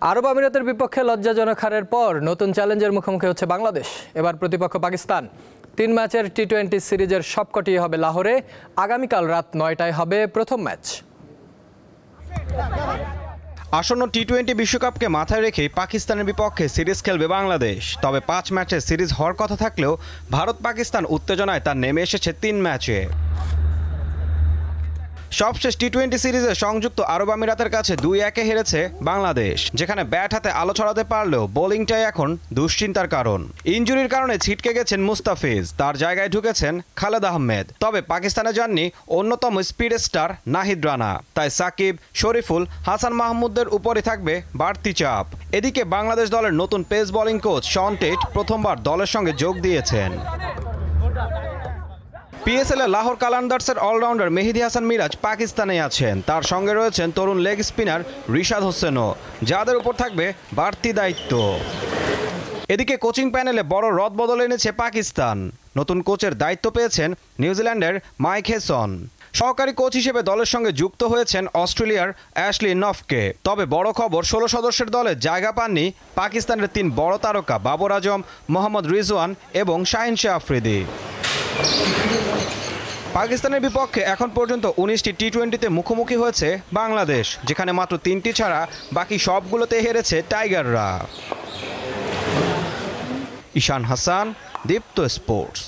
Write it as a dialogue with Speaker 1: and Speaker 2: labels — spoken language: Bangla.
Speaker 1: আরব আমিরাতের বিপক্ষে লজ্জাজনক হারের পর নতুন চ্যালেঞ্জের মুখোমুখি হচ্ছে বাংলাদেশ। এবার প্রতিপক্ষ পাকিস্তান। 3 ম্যাচের টি-20 সিরিজের সবকটি হবে লাহোরে। আগামীকাল রাত 9টায় হবে প্রথম ম্যাচ।
Speaker 2: আসন্ন টি-20 বিশ্বকাপকে মাথায় রেখে পাকিস্তানের বিপক্ষে সিরিজ খেলবে বাংলাদেশ। তবে 5 ম্যাচের সিরিজ হওয়ার কথা থাকলেও ভারত পাকিস্তান উত্তেজনায় তা নেমে এসেছে 3 ম্যাচে। সবশেষ টি-20 সিরিজে সংযুক্ত আরব আমিরাতের কাছে 2-1 হেরেছে বাংলাদেশ, যেখানে ব্যাট হাতে আলো ছড়াতে পারলেও বোলিংটাই এখন দুশ্চিন্তার কারণ। ইনজুরির কারণে ছিটকে গেছেন মুস্তাফিজ, তার জায়গায় ঢুকেছেন খালেদ আহমেদ। তবে পাকিস্তানে যাননি অন্যতম স্পিড স্টার নাহিদ রানা, তাই সাকিব, শরীফুল, হাসান মাহমুদদের উপরে থাকবে বাড়তি চাপ। এদিকে বাংলাদেশ দলের নতুন pace bowling coach Shaun Tait প্রথমবার দলের সঙ্গে যোগ দিয়েছেন। পিএসএল এ লাহোর কালান্দার্সের অলরাউন্ডার মেহেদী হাসান মিরাজ পাকিস্তানে আছেন। তার সঙ্গে রয়েছেন তরুণ লেগ স্পিনার রিশাদ হোসেনও, যাদের উপর থাকবে বাড়তি দায়িত্ব। এদিকে কোচিং প্যানেলে বড় রদবদল এনেছে পাকিস্তান। নতুন কোচের দায়িত্ব পেয়েছেন নিউজিল্যান্ডের মাইক হেসন। সহকারী কোচ হিসেবে দলের সঙ্গে যুক্ত হয়েছেন অস্ট্রেলিয়ার অ্যাশলি নফকে। তবে বড় খবর, 16 সদস্যের দলে জায়গা পাননি পাকিস্তানের 3 বড় তারকা বাবর আজম, মোহাম্মদ রিজওয়ান এবং শাহিন শাহ আফ্রিদি। পাকিস্তানের বিপক্ষে এখন পর্যন্ত 19টি টি-20তে মুখোমুখি হয়েছে বাংলাদেশ, যেখানে মাত্র 3টি ছাড়া বাকি সবগুলোতে হেরেছে টাইগাররা। ঈশান হাসান, দীপ্ত স্পোর্টস।